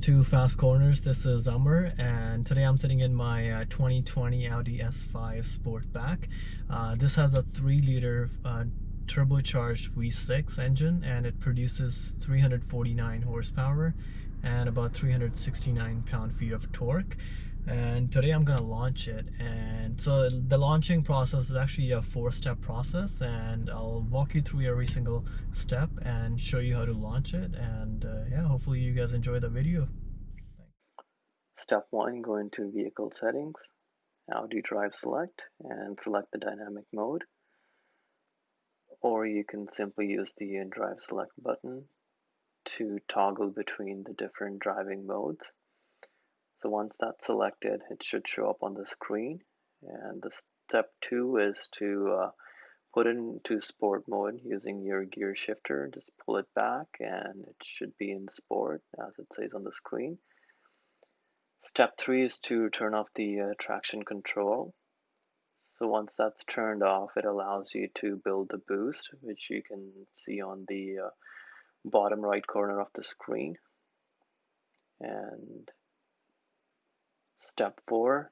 to Fast Corners. This is Amr, and today I'm sitting in my 2020 Audi S5 Sportback. This has a 3-liter turbocharged V6 engine, and it produces 349 horsepower and about 369 pound-feet of torque. And today I'm gonna launch it, and so the launching process is actually a 4-step process, and I'll walk you through every single step and show you how to launch it. And yeah, hopefully you guys enjoy the video. Step 1, go into Vehicle Settings, Audi Drive Select, and select the Dynamic Mode. Or you can simply use the Drive Select button to toggle between the different driving modes. So once that's selected, it should show up on the screen. And the step 2 is to put it into sport mode using your gear shifter. Just pull it back and it should be in sport as it says on the screen. Step 3 is to turn off the traction control. So once that's turned off, it allows you to build the boost, which you can see on the bottom right corner of the screen. And step 4,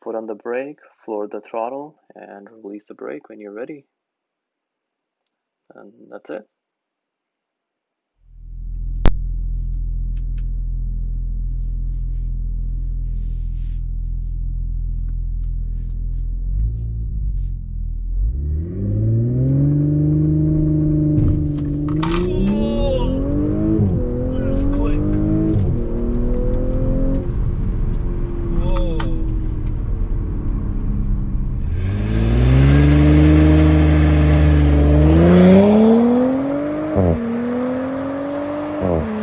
foot on the brake, floor the throttle, and release the brake when you're ready. And that's it. Oh.